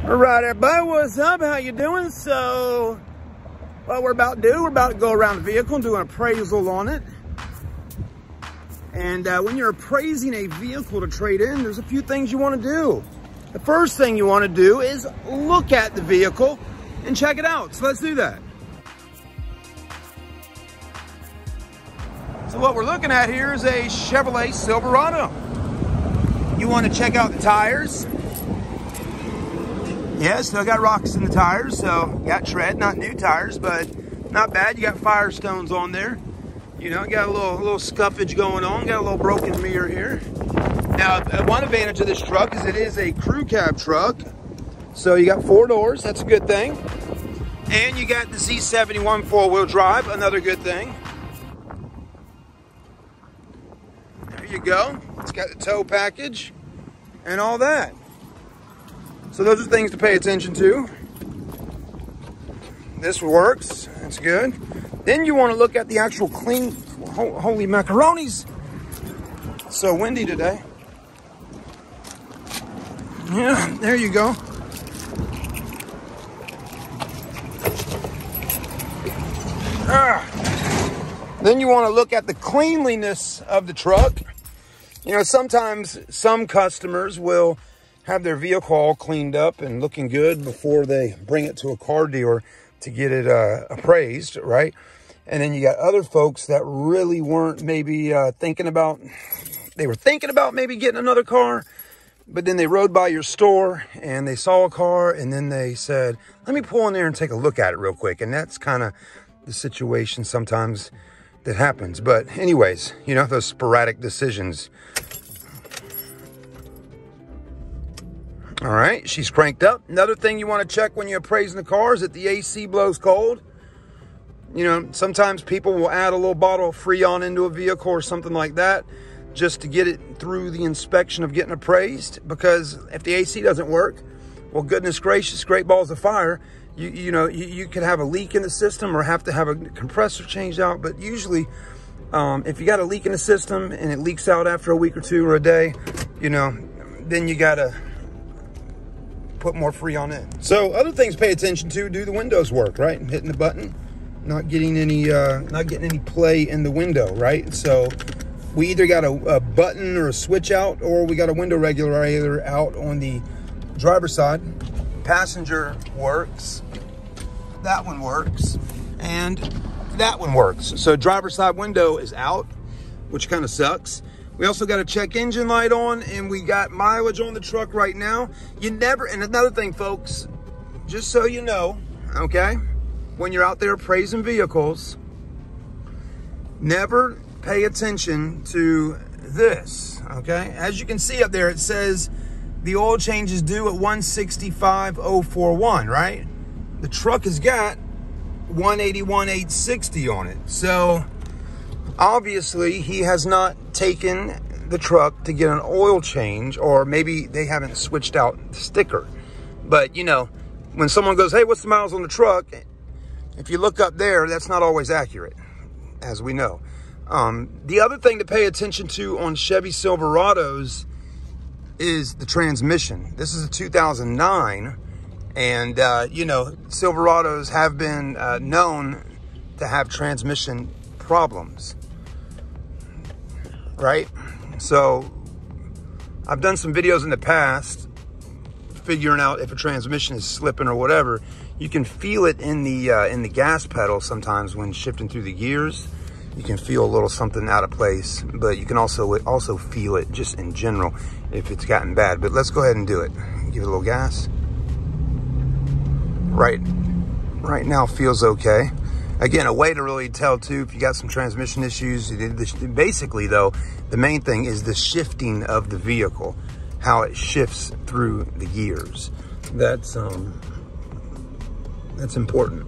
All right, everybody, what's up? How you doing? So, what we're about to do, we're about to go around the vehicle and do an appraisal on it. And when you're appraising a vehicle to trade in, there's a few things you want to do. The first thing you want to do is look at the vehicle and check it out. So let's do that. So what we're looking at here is a Chevrolet Silverado. You want to check out the tires. Yeah, still got rocks in the tires, so got tread, not new tires, but not bad. You got Firestones on there. You know, got a little scuffage going on, got a little broken mirror here. Now, one advantage of this truck is it is a crew cab truck. So you got 4 doors, that's a good thing. And you got the Z71 4-wheel drive, another good thing. There you go. It's got the tow package and all that. So those are things to pay attention to. This works, that's good. Then you want to look at the actual clean, holy macaronis. It's so windy today. Yeah, there you go. Then you want to look at the cleanliness of the truck. You know, sometimes some customers will have their vehicle all cleaned up and looking good before they bring it to a car dealer to get it appraised, right? And then you got other folks that really weren't maybe thinking about maybe getting another car, but then they rode by your store and they saw a car and then they said, let me pull in there and take a look at it real quick. And that's kind of the situation sometimes that happens. But anyways, you know, those sporadic decisions. All right, she's cranked up. Another thing you want to check when you're appraising the car is that the AC blows cold. You know, sometimes people will add a little bottle of Freon into a vehicle or something like that just to get it through the inspection of getting appraised. Because if the AC doesn't work, well, goodness gracious, great balls of fire. You could have a leak in the system or have to have a compressor changed out. But usually, if you got a leak in the system and it leaks out after a week or two or a day, you know, then you got to put more Freon in. So other things to pay attention to, do the windows work, right? Hitting the button, not getting any play in the window, right? So we either got a button or a switch out, or we got a window regulator out on the driver's side. Passenger works, that one works, and that one works. So driver's side window is out, which kind of sucks. We also got a check engine light on, and we got mileage on the truck right now. And another thing, folks, just so you know, okay, when you're out there appraising vehicles, never pay attention to this, okay? As you can see up there, it says the oil change is due at 165,041, right? The truck has got 181,860 on it. So obviously he has not taken the truck to get an oil change, or maybe they haven't switched out the sticker. But you know, when someone goes, hey, what's the miles on the truck? If you look up there, that's not always accurate, as we know. The other thing to pay attention to on Chevy Silverados is the transmission. This is a 2009, and you know, Silverados have been known to have transmission problems, right? So I've done some videos in the past figuring out if a transmission is slipping or whatever. You can feel it in the gas pedal sometimes when shifting through the gears. You can feel a little something out of place, but you can also feel it just in general if it's gotten bad. But let's go ahead and do it. Give it a little gas. Right now feels okay. Again, a way to really tell too if you got some transmission issues. Basically though, the main thing is the shifting of the vehicle, how it shifts through the gears. That's important.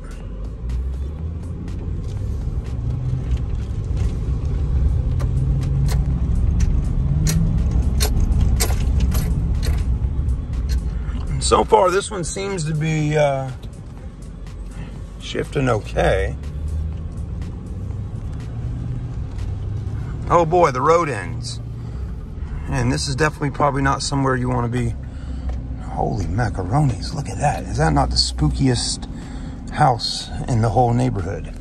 So far, this one seems to be shifting okay. Oh boy, the road ends. And this is definitely probably not somewhere you want to be Holy macaronis, look at that. Is that not the spookiest house in the whole neighborhood?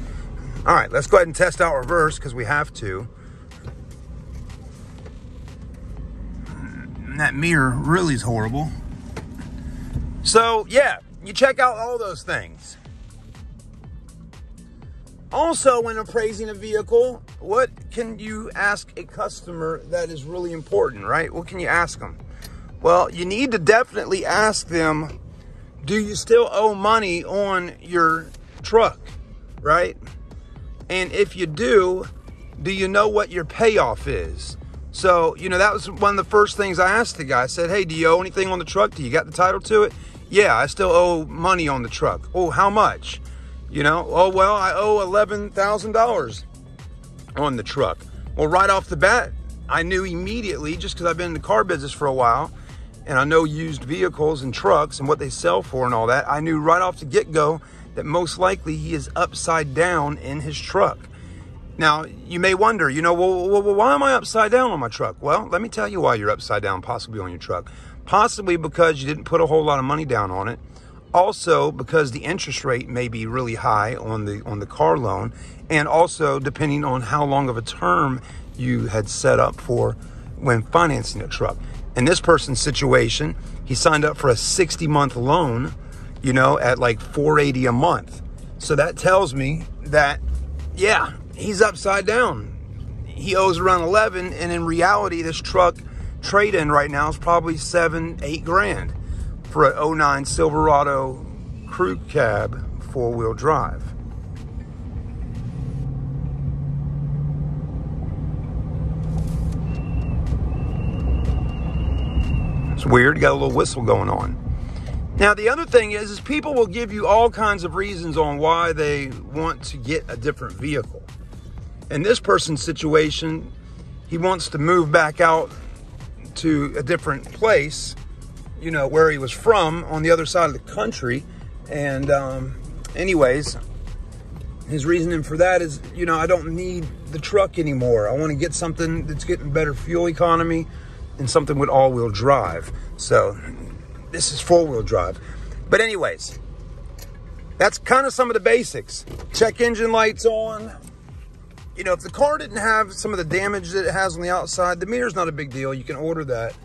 All right, let's go ahead and test out reverse because we have to. And that mirror really is horrible. So, yeah, you check out all those things. Also, when appraising a vehicle, what can you ask a customer that is really important, right? What can you ask them? Well, you need to definitely ask them, do you still owe money on your truck, right? And if you do you know what your payoff is? So, you know, that was one of the first things I asked the guy. I said, hey, do you owe anything on the truck? Do you got the title to it? Yeah, I still owe money on the truck. Oh, how much? You know, oh, well, I owe $11,000 on the truck. Well, right off the bat, I knew immediately, just because I've been in the car business for a while, and I know used vehicles and trucks and what they sell for and all that, I knew right off the get-go that most likely he is upside down in his truck. Now, you may wonder, you know, well, why am I upside down on my truck? Well, let me tell you why you're upside down possibly on your truck. Possibly because you didn't put a whole lot of money down on it. Also, because the interest rate may be really high on the car loan, and also depending on how long of a term you had set up for when financing a truck. In this person's situation, he signed up for a 60-month loan, you know, at like $480 a month. So that tells me that, yeah, he's upside down. He owes around 11, and in reality, this truck trade-in right now is probably $7-8 grand. For an 09 Silverado crew cab 4-wheel drive. It's weird, got a little whistle going on. Now the other thing is people will give you all kinds of reasons on why they want to get a different vehicle. In this person's situation, he wants to move back out to a different place, you know, where he was from on the other side of the country. And anyways, his reasoning for that is, you know, I don't need the truck anymore. I want to get something that's getting better fuel economy and something with all-wheel drive. So this is 4-wheel drive. But anyways, that's kind of some of the basics. Check engine lights on. You know, if the car didn't have some of the damage that it has on the outside, the meter's not a big deal. You can order that.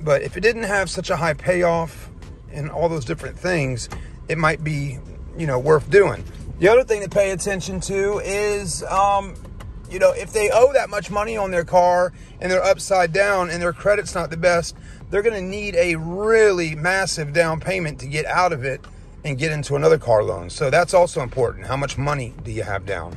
But if it didn't have such a high payoff and all those different things, it might be, you know, worth doing. The other thing to pay attention to is, you know, if they owe that much money on their car and they're upside down and their credit's not the best, they're going to need a really massive down payment to get out of it and get into another car loan. So that's also important. How much money do you have down?